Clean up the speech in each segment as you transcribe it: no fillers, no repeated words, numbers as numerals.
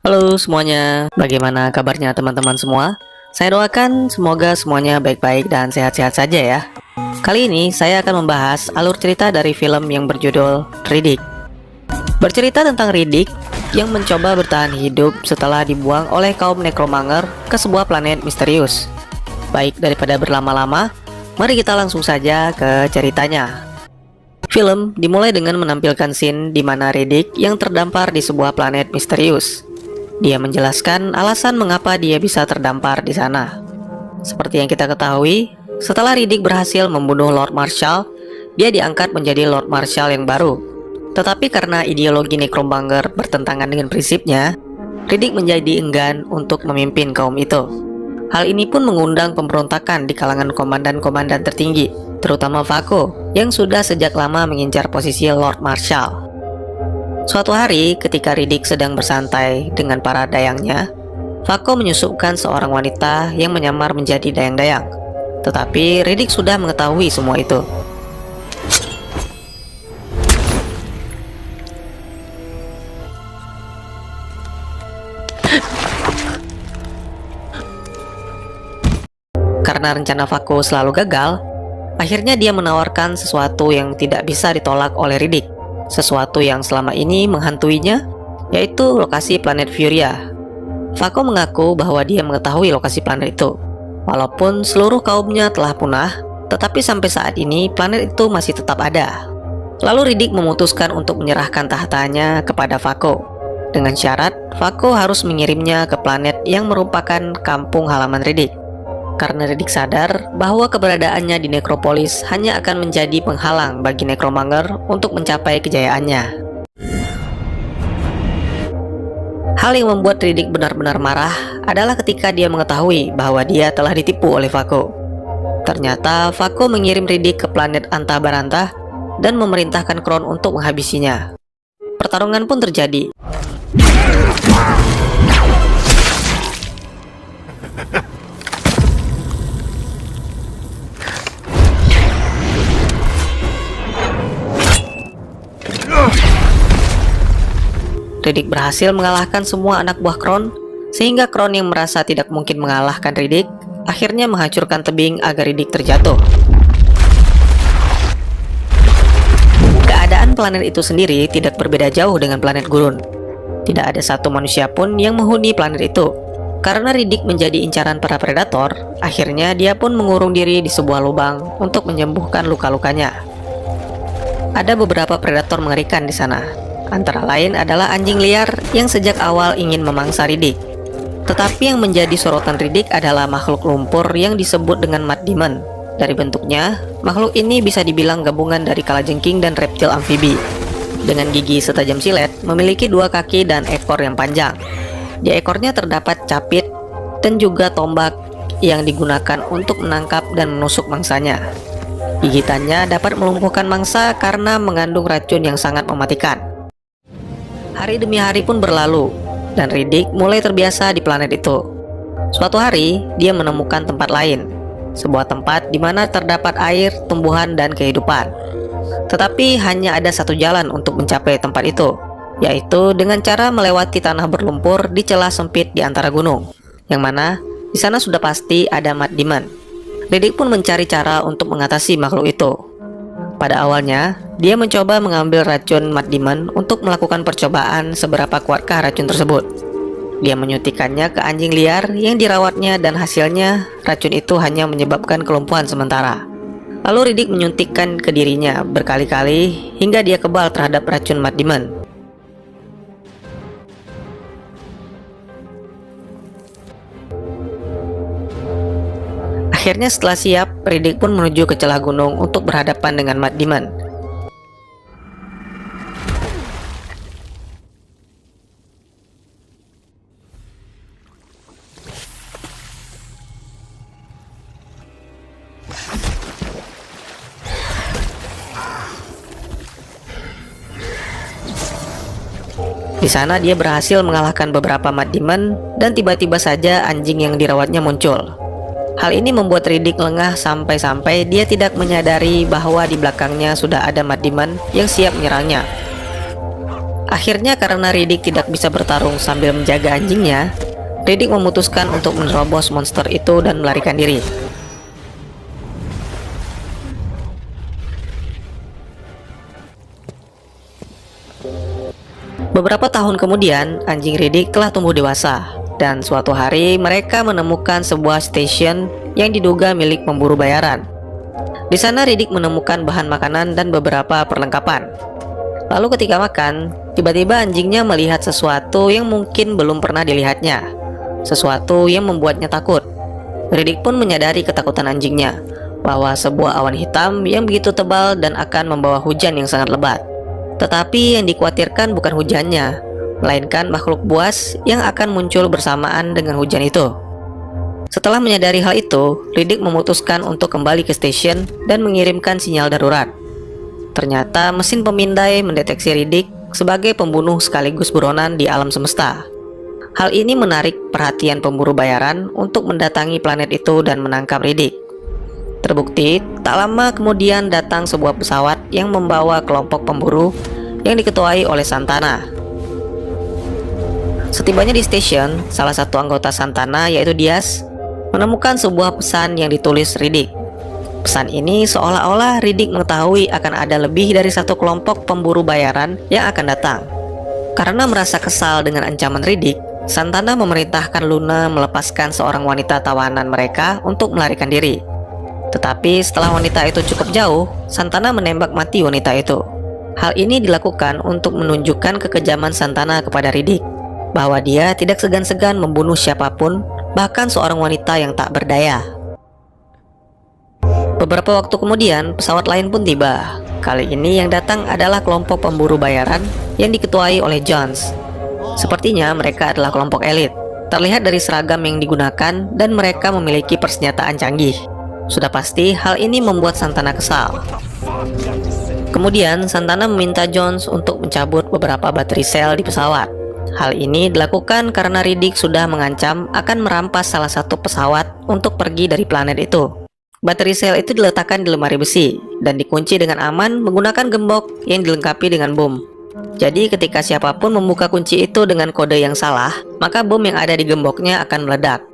Halo semuanya, bagaimana kabarnya teman-teman semua? Saya doakan semoga semuanya baik-baik dan sehat-sehat saja ya. Kali ini saya akan membahas alur cerita dari film yang berjudul Riddick. Bercerita tentang Riddick yang mencoba bertahan hidup setelah dibuang oleh kaum Necromancer ke sebuah planet misterius. Baik daripada berlama-lama, mari kita langsung saja ke ceritanya. Film dimulai dengan menampilkan scene di mana Riddick yang terdampar di sebuah planet misterius. Dia menjelaskan alasan mengapa dia bisa terdampar di sana. Seperti yang kita ketahui, setelah Riddick berhasil membunuh Lord Marshall, dia diangkat menjadi Lord Marshall yang baru. Tetapi karena ideologi Necromancer bertentangan dengan prinsipnya, Riddick menjadi enggan untuk memimpin kaum itu. Hal ini pun mengundang pemberontakan di kalangan komandan-komandan tertinggi, terutama Vaco, yang sudah sejak lama mengincar posisi Lord Marshall. Suatu hari, ketika Riddick sedang bersantai dengan para dayangnya, Vaco menyusupkan seorang wanita yang menyamar menjadi dayang-dayang. Tetapi Riddick sudah mengetahui semua itu. Karena rencana Vaco selalu gagal, akhirnya dia menawarkan sesuatu yang tidak bisa ditolak oleh Riddick. Sesuatu yang selama ini menghantuinya, yaitu lokasi planet Furia. Vaco mengaku bahwa dia mengetahui lokasi planet itu. Walaupun seluruh kaumnya telah punah, tetapi sampai saat ini planet itu masih tetap ada. Lalu Riddick memutuskan untuk menyerahkan tahtanya kepada Vaco, dengan syarat Vaco harus mengirimnya ke planet yang merupakan kampung halaman Riddick. Karena Riddick sadar bahwa keberadaannya di Necropolis hanya akan menjadi penghalang bagi Necromancer untuk mencapai kejayaannya. Hal yang membuat Riddick benar-benar marah adalah ketika dia mengetahui bahwa dia telah ditipu oleh Vaco. Ternyata Vaco mengirim Riddick ke planet Antabarantah dan memerintahkan Kron untuk menghabisinya. Pertarungan pun terjadi. Riddick berhasil mengalahkan semua anak buah Kron, sehingga Kron yang merasa tidak mungkin mengalahkan Riddick akhirnya menghancurkan tebing agar Riddick terjatuh. Keadaan planet itu sendiri tidak berbeda jauh dengan planet gurun. Tidak ada satu manusia pun yang menghuni planet itu. Karena Riddick menjadi incaran para predator, akhirnya dia pun mengurung diri di sebuah lubang untuk menyembuhkan luka-lukanya. Ada beberapa predator mengerikan di sana. Antara lain adalah anjing liar yang sejak awal ingin memangsa Riddick. Tetapi yang menjadi sorotan Riddick adalah makhluk lumpur yang disebut dengan Mud Demon. Dari bentuknya, makhluk ini bisa dibilang gabungan dari kalajengking dan reptil amfibi. Dengan gigi setajam silet, memiliki dua kaki dan ekor yang panjang. Di ekornya terdapat capit dan juga tombak yang digunakan untuk menangkap dan menusuk mangsanya. Gigitannya dapat melumpuhkan mangsa karena mengandung racun yang sangat mematikan. Hari demi hari pun berlalu, dan Riddick mulai terbiasa di planet itu. Suatu hari, dia menemukan tempat lain, sebuah tempat di mana terdapat air, tumbuhan, dan kehidupan. Tetapi hanya ada satu jalan untuk mencapai tempat itu, yaitu dengan cara melewati tanah berlumpur di celah sempit di antara gunung, yang mana di sana sudah pasti ada Mud Demon. Riddick pun mencari cara untuk mengatasi makhluk itu. Pada awalnya, dia mencoba mengambil racun Mud Demon untuk melakukan percobaan seberapa kuatkah racun tersebut. Dia menyuntikkannya ke anjing liar yang dirawatnya dan hasilnya racun itu hanya menyebabkan kelumpuhan sementara. Lalu Riddick menyuntikkan ke dirinya berkali-kali hingga dia kebal terhadap racun Mud Demon. Akhirnya setelah siap, Riddick pun menuju ke celah gunung untuk berhadapan dengan Mud Demon. Di sana dia berhasil mengalahkan beberapa Mud Demon dan tiba-tiba saja anjing yang dirawatnya muncul. Hal ini membuat Riddick lengah sampai-sampai dia tidak menyadari bahwa di belakangnya sudah ada Mud Demon yang siap menyerangnya. Akhirnya karena Riddick tidak bisa bertarung sambil menjaga anjingnya, Riddick memutuskan untuk menerobos monster itu dan melarikan diri. Beberapa tahun kemudian, anjing Riddick telah tumbuh dewasa, dan suatu hari mereka menemukan sebuah stasiun yang diduga milik pemburu bayaran. Di sana Riddick menemukan bahan makanan dan beberapa perlengkapan. Lalu ketika makan, tiba-tiba anjingnya melihat sesuatu yang mungkin belum pernah dilihatnya. Sesuatu yang membuatnya takut. Riddick pun menyadari ketakutan anjingnya, bahwa sebuah awan hitam yang begitu tebal dan akan membawa hujan yang sangat lebat. Tetapi yang dikhawatirkan bukan hujannya, melainkan makhluk buas yang akan muncul bersamaan dengan hujan itu. Setelah menyadari hal itu, Riddick memutuskan untuk kembali ke stasiun dan mengirimkan sinyal darurat. Ternyata mesin pemindai mendeteksi Riddick sebagai pembunuh sekaligus buronan di alam semesta. Hal ini menarik perhatian pemburu bayaran untuk mendatangi planet itu dan menangkap Riddick. Terbukti, tak lama kemudian datang sebuah pesawat yang membawa kelompok pemburu yang diketuai oleh Santana. Setibanya di stasiun, salah satu anggota Santana yaitu Diaz menemukan sebuah pesan yang ditulis Riddick. Pesan ini seolah-olah Riddick mengetahui akan ada lebih dari satu kelompok pemburu bayaran yang akan datang. Karena merasa kesal dengan ancaman Riddick, Santana memerintahkan Luna melepaskan seorang wanita tawanan mereka untuk melarikan diri. Tetapi setelah wanita itu cukup jauh, Santana menembak mati wanita itu. Hal ini dilakukan untuk menunjukkan kekejaman Santana kepada Riddick, bahwa dia tidak segan-segan membunuh siapapun, bahkan seorang wanita yang tak berdaya. Beberapa waktu kemudian, pesawat lain pun tiba. Kali ini yang datang adalah kelompok pemburu bayaran yang diketuai oleh Jones. Sepertinya mereka adalah kelompok elit. Terlihat dari seragam yang digunakan dan mereka memiliki persenjataan canggih. Sudah pasti hal ini membuat Santana kesal. Kemudian Santana meminta Jones untuk mencabut beberapa baterai sel di pesawat. Hal ini dilakukan karena Riddick sudah mengancam akan merampas salah satu pesawat untuk pergi dari planet itu. Baterai sel itu diletakkan di lemari besi dan dikunci dengan aman menggunakan gembok yang dilengkapi dengan bom. Jadi ketika siapapun membuka kunci itu dengan kode yang salah, maka bom yang ada di gemboknya akan meledak.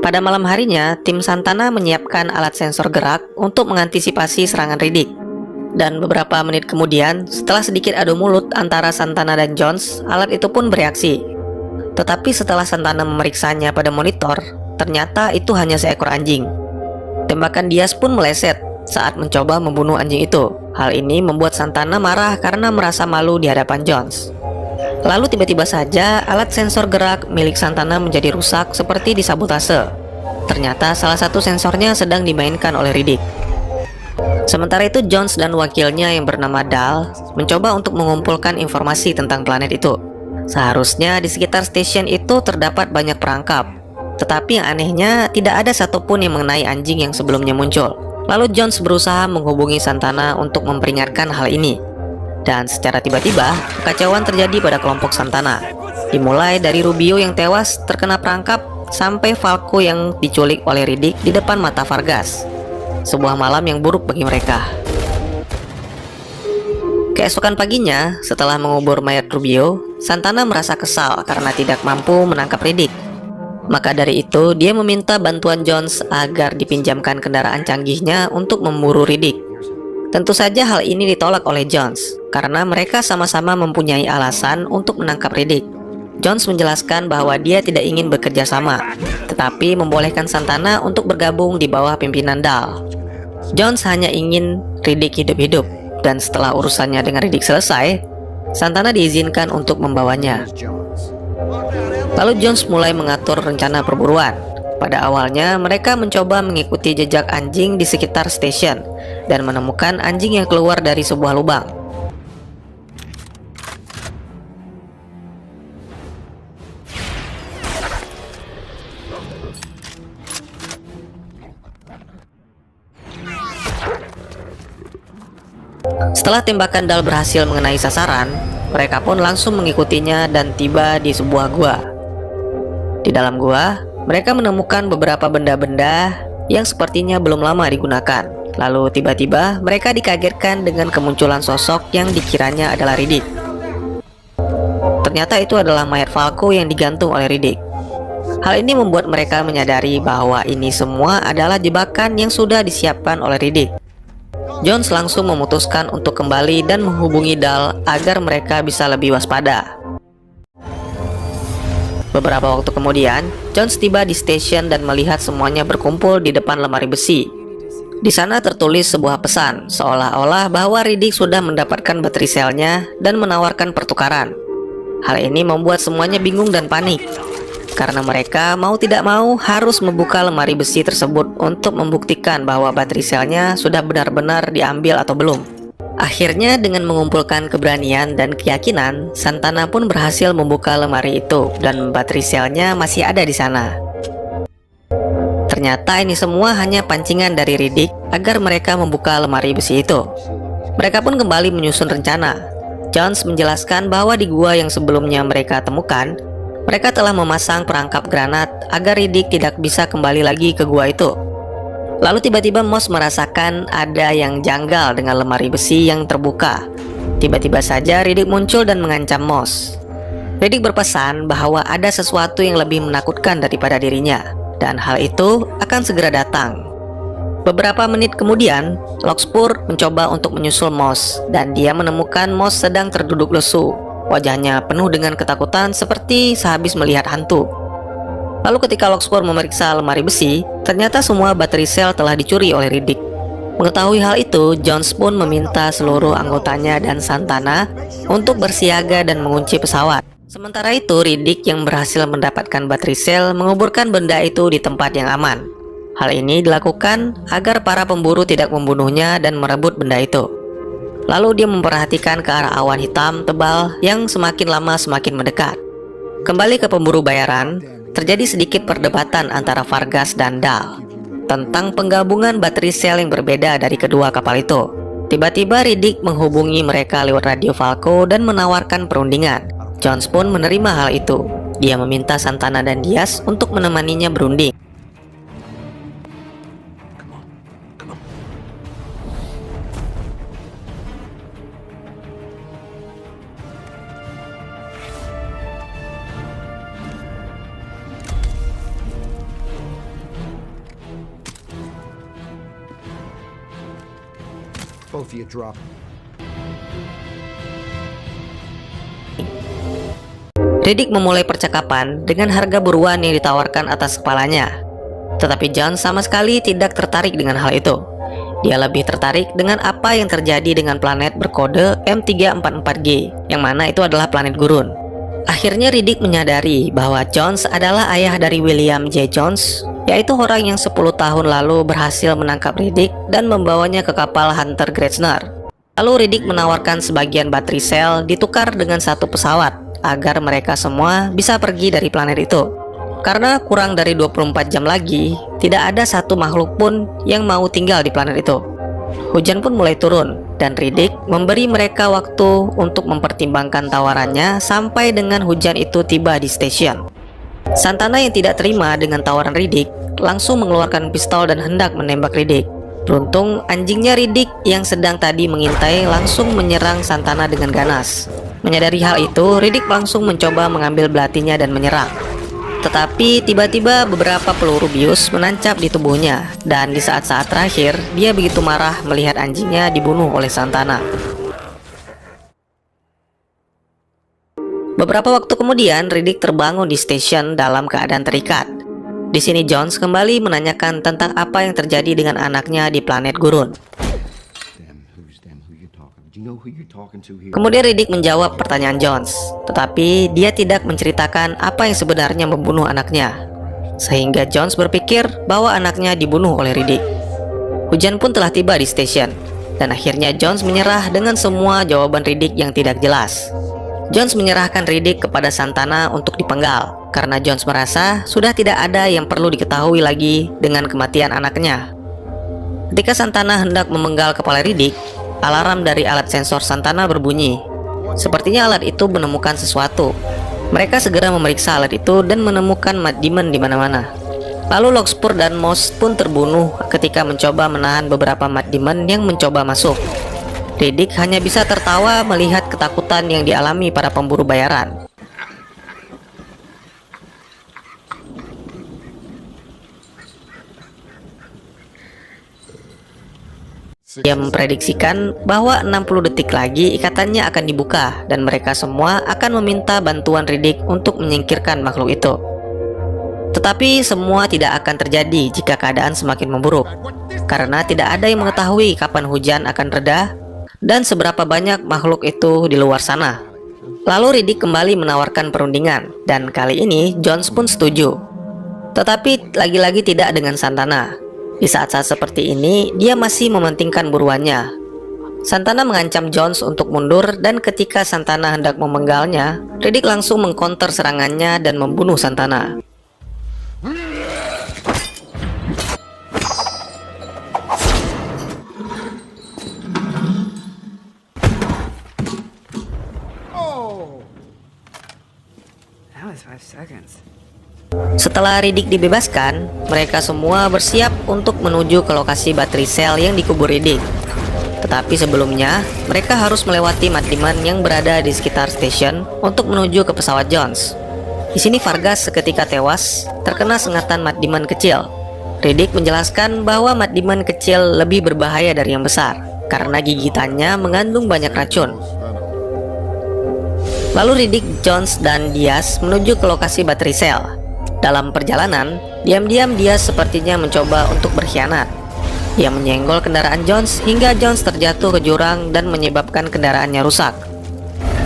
Pada malam harinya, tim Santana menyiapkan alat sensor gerak untuk mengantisipasi serangan Riddick. Dan beberapa menit kemudian, setelah sedikit adu mulut antara Santana dan Jones, alat itu pun bereaksi. Tetapi setelah Santana memeriksanya pada monitor, ternyata itu hanya seekor anjing. Tembakan Diaz pun meleset saat mencoba membunuh anjing itu. Hal ini membuat Santana marah karena merasa malu di hadapan Jones. Lalu tiba-tiba saja alat sensor gerak milik Santana menjadi rusak seperti disabotase. Ternyata salah satu sensornya sedang dimainkan oleh Riddick. Sementara itu Jones dan wakilnya yang bernama Dal mencoba untuk mengumpulkan informasi tentang planet itu. Seharusnya di sekitar stasiun itu terdapat banyak perangkap. Tetapi yang anehnya tidak ada satupun yang mengenai anjing yang sebelumnya muncul. Lalu Jones berusaha menghubungi Santana untuk memperingatkan hal ini. Dan secara tiba-tiba, kekacauan terjadi pada kelompok Santana. Dimulai dari Rubio yang tewas terkena perangkap, sampai Falco yang diculik oleh Riddick di depan mata Vargas. Sebuah malam yang buruk bagi mereka. Keesokan paginya, setelah mengubur mayat Rubio, Santana merasa kesal karena tidak mampu menangkap Riddick. Maka dari itu, dia meminta bantuan Jones agar dipinjamkan kendaraan canggihnya untuk memburu Riddick. Tentu saja hal ini ditolak oleh Jones, karena mereka sama-sama mempunyai alasan untuk menangkap Riddick. Jones menjelaskan bahwa dia tidak ingin bekerja sama, tetapi membolehkan Santana untuk bergabung di bawah pimpinan Dal. Jones hanya ingin Riddick hidup-hidup, dan setelah urusannya dengan Riddick selesai, Santana diizinkan untuk membawanya. Lalu Jones mulai mengatur rencana perburuan. Pada awalnya, mereka mencoba mengikuti jejak anjing di sekitar stasiun dan menemukan anjing yang keluar dari sebuah lubang. Setelah tembakan Dal berhasil mengenai sasaran, mereka pun langsung mengikutinya dan tiba di sebuah gua. Di dalam gua, mereka menemukan beberapa benda-benda yang sepertinya belum lama digunakan. Lalu tiba-tiba mereka dikagetkan dengan kemunculan sosok yang dikiranya adalah Riddick. Ternyata itu adalah mayat Falco yang digantung oleh Riddick. Hal ini membuat mereka menyadari bahwa ini semua adalah jebakan yang sudah disiapkan oleh Riddick. Jones langsung memutuskan untuk kembali dan menghubungi Dahl agar mereka bisa lebih waspada. Beberapa waktu kemudian, Jones tiba di stasiun dan melihat semuanya berkumpul di depan lemari besi. Di sana tertulis sebuah pesan, seolah-olah bahwa Riddick sudah mendapatkan baterai selnya dan menawarkan pertukaran. Hal ini membuat semuanya bingung dan panik, karena mereka mau tidak mau harus membuka lemari besi tersebut untuk membuktikan bahwa baterai selnya sudah benar-benar diambil atau belum. Akhirnya dengan mengumpulkan keberanian dan keyakinan, Santana pun berhasil membuka lemari itu dan baterai selnya masih ada di sana. Ternyata ini semua hanya pancingan dari Riddick agar mereka membuka lemari besi itu. Mereka pun kembali menyusun rencana. Jones menjelaskan bahwa di gua yang sebelumnya mereka temukan, mereka telah memasang perangkap granat agar Riddick tidak bisa kembali lagi ke gua itu. Lalu tiba-tiba Moss merasakan ada yang janggal dengan lemari besi yang terbuka. Tiba-tiba saja Riddick muncul dan mengancam Moss. Riddick berpesan bahwa ada sesuatu yang lebih menakutkan daripada dirinya, dan hal itu akan segera datang. Beberapa menit kemudian, Larkspur mencoba untuk menyusul Moss, dan dia menemukan Moss sedang terduduk lesu. Wajahnya penuh dengan ketakutan seperti sehabis melihat hantu. Lalu ketika Larkspur memeriksa lemari besi, ternyata semua baterai sel telah dicuri oleh Riddick. Mengetahui hal itu, Jones pun meminta seluruh anggotanya dan Santana untuk bersiaga dan mengunci pesawat. Sementara itu, Riddick yang berhasil mendapatkan baterai sel menguburkan benda itu di tempat yang aman. Hal ini dilakukan agar para pemburu tidak membunuhnya dan merebut benda itu. Lalu dia memperhatikan ke arah awan hitam tebal yang semakin lama semakin mendekat. Kembali ke pemburu bayaran, terjadi sedikit perdebatan antara Vargas dan Dahl tentang penggabungan baterai sel yang berbeda dari kedua kapal itu. Tiba-tiba Riddick menghubungi mereka lewat radio Falco dan menawarkan perundingan. Jones pun menerima hal itu. Dia meminta Santana dan Diaz untuk menemaninya berunding. Both of you drop. Riddick memulai percakapan dengan harga buruan yang ditawarkan atas kepalanya. Tetapi John sama sekali tidak tertarik dengan hal itu. Dia lebih tertarik dengan apa yang terjadi dengan planet berkode M344G, yang mana itu adalah planet gurun. Akhirnya Riddick menyadari bahwa Jones adalah ayah dari William J. Jones, yaitu orang yang 10 tahun lalu berhasil menangkap Riddick dan membawanya ke kapal Hunter Gretsner. Lalu Riddick menawarkan sebagian baterai sel ditukar dengan satu pesawat agar mereka semua bisa pergi dari planet itu. Karena kurang dari 24 jam lagi, tidak ada satu makhluk pun yang mau tinggal di planet itu. Hujan pun mulai turun, dan Riddick memberi mereka waktu untuk mempertimbangkan tawarannya sampai dengan hujan itu tiba di stasiun. Santana yang tidak terima dengan tawaran Riddick langsung mengeluarkan pistol dan hendak menembak Riddick. Beruntung anjingnya Riddick yang sedang tadi mengintai langsung menyerang Santana dengan ganas. Menyadari hal itu, Riddick langsung mencoba mengambil belatinya dan menyerang. Tetapi tiba-tiba beberapa peluru bius menancap di tubuhnya, dan di saat-saat terakhir dia begitu marah melihat anjingnya dibunuh oleh Santana. Beberapa waktu kemudian, Riddick terbangun di stasiun dalam keadaan terikat. Di sini Jones kembali menanyakan tentang apa yang terjadi dengan anaknya di planet gurun. Kemudian Riddick menjawab pertanyaan Jones, tetapi dia tidak menceritakan apa yang sebenarnya membunuh anaknya. Sehingga Jones berpikir bahwa anaknya dibunuh oleh Riddick. Hujan pun telah tiba di stasiun, dan akhirnya Jones menyerah dengan semua jawaban Riddick yang tidak jelas. Jones menyerahkan Riddick kepada Santana untuk dipenggal, karena Jones merasa sudah tidak ada yang perlu diketahui lagi dengan kematian anaknya. Ketika Santana hendak memenggal kepala Riddick, alarm dari alat sensor Santana berbunyi. Sepertinya alat itu menemukan sesuatu. Mereka segera memeriksa alat itu dan menemukan Matt Damon di mana-mana. Lalu Larkspur dan Moss pun terbunuh ketika mencoba menahan beberapa Mad Demon yang mencoba masuk. Riddick hanya bisa tertawa melihat ketakutan yang dialami para pemburu bayaran. Dia memprediksikan bahwa 60 detik lagi ikatannya akan dibuka dan mereka semua akan meminta bantuan Riddick untuk menyingkirkan makhluk itu. Tetapi semua tidak akan terjadi jika keadaan semakin memburuk, karena tidak ada yang mengetahui kapan hujan akan reda dan seberapa banyak makhluk itu di luar sana. Lalu Riddick kembali menawarkan perundingan, dan kali ini Jones pun setuju. Tetapi lagi-lagi tidak dengan Santana. Di saat-saat seperti ini, dia masih mementingkan buruannya. Santana mengancam Jones untuk mundur, dan ketika Santana hendak memenggalnya, Riddick langsung mengcounter serangannya dan membunuh Santana. Setelah Riddick dibebaskan, mereka semua bersiap untuk menuju ke lokasi baterai sel yang dikubur Riddick. Tetapi sebelumnya, mereka harus melewati Mad Demon yang berada di sekitar stasiun untuk menuju ke pesawat Jones. Di sini Vargas seketika tewas terkena sengatan Mad Demon kecil. Riddick menjelaskan bahwa Mad Demon kecil lebih berbahaya dari yang besar karena gigitannya mengandung banyak racun. Lalu Riddick, Jones, dan Diaz menuju ke lokasi baterai sel. Dalam perjalanan, diam-diam Diaz sepertinya mencoba untuk berkhianat. Dia menyenggol kendaraan Jones hingga Jones terjatuh ke jurang dan menyebabkan kendaraannya rusak.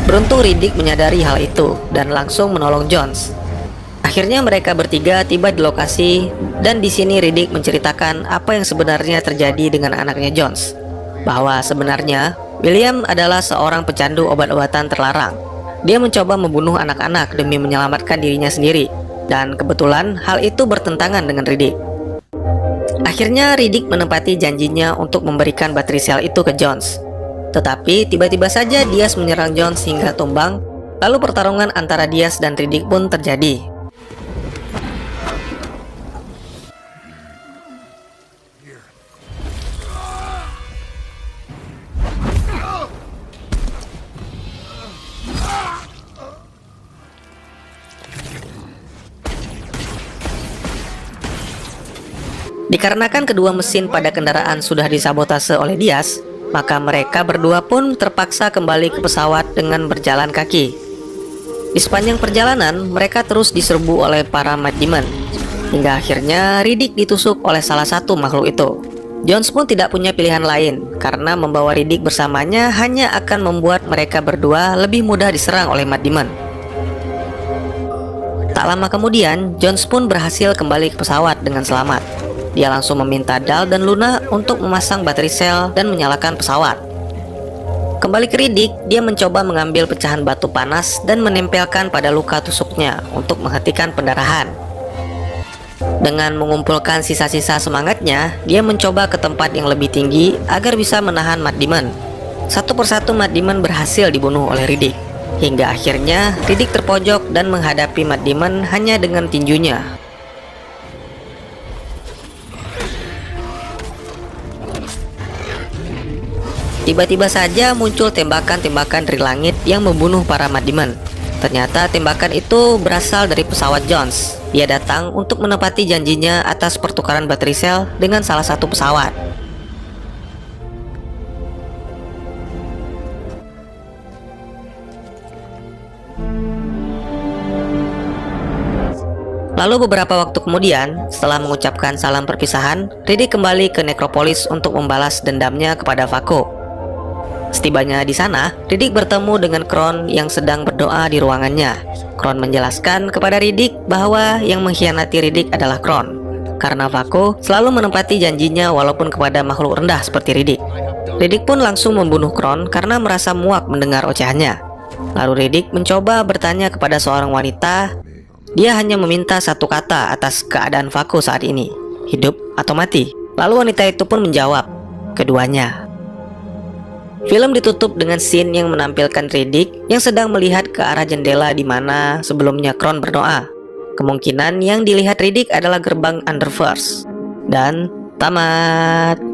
Beruntung Riddick menyadari hal itu dan langsung menolong Jones. Akhirnya mereka bertiga tiba di lokasi, dan di sini Riddick menceritakan apa yang sebenarnya terjadi dengan anaknya Jones. Bahwa sebenarnya William adalah seorang pecandu obat-obatan terlarang. Dia mencoba membunuh anak-anak demi menyelamatkan dirinya sendiri, dan kebetulan hal itu bertentangan dengan Riddick. Akhirnya Riddick menepati janjinya untuk memberikan baterai sel itu ke Jones. Tetapi tiba-tiba saja Diaz menyerang Jones hingga tumbang. Lalu pertarungan antara Diaz dan Riddick pun terjadi. Dikarenakan kedua mesin pada kendaraan sudah disabotase oleh Diaz, maka mereka berdua pun terpaksa kembali ke pesawat dengan berjalan kaki. Di sepanjang perjalanan, mereka terus diserbu oleh para Mad Demon, hingga akhirnya Riddick ditusuk oleh salah satu makhluk itu. Jones pun tidak punya pilihan lain, karena membawa Riddick bersamanya hanya akan membuat mereka berdua lebih mudah diserang oleh Mad Demon. Tak lama kemudian, Jones pun berhasil kembali ke pesawat dengan selamat. Dia langsung meminta Dal dan Luna untuk memasang baterai sel dan menyalakan pesawat. Kembali ke Riddick, dia mencoba mengambil pecahan batu panas dan menempelkan pada luka tusuknya untuk menghentikan pendarahan. Dengan mengumpulkan sisa-sisa semangatnya, dia mencoba ke tempat yang lebih tinggi agar bisa menahan Mad Demon. Satu persatu Mad Demon berhasil dibunuh oleh Riddick, hingga akhirnya Riddick terpojok dan menghadapi Mad Demon hanya dengan tinjunya. Tiba-tiba saja muncul tembakan-tembakan dari langit yang membunuh para Mad Demon. Ternyata tembakan itu berasal dari pesawat Jones. Dia datang untuk menepati janjinya atas pertukaran baterai sel dengan salah satu pesawat. Lalu beberapa waktu kemudian, setelah mengucapkan salam perpisahan, Riddick kembali ke Necropolis untuk membalas dendamnya kepada Vaco. Setibanya di sana, Riddick bertemu dengan Kron yang sedang berdoa di ruangannya. Kron menjelaskan kepada Riddick bahwa yang mengkhianati Riddick adalah Kron, karena Vaco selalu menepati janjinya walaupun kepada makhluk rendah seperti Riddick. Riddick pun langsung membunuh Kron karena merasa muak mendengar ocehannya. Lalu Riddick mencoba bertanya kepada seorang wanita. Dia hanya meminta satu kata atas keadaan Vaco saat ini, hidup atau mati. Lalu wanita itu pun menjawab, keduanya. Film ditutup dengan scene yang menampilkan Riddick yang sedang melihat ke arah jendela di mana sebelumnya Kron berdoa. Kemungkinan yang dilihat Riddick adalah gerbang Underverse. Dan tamat.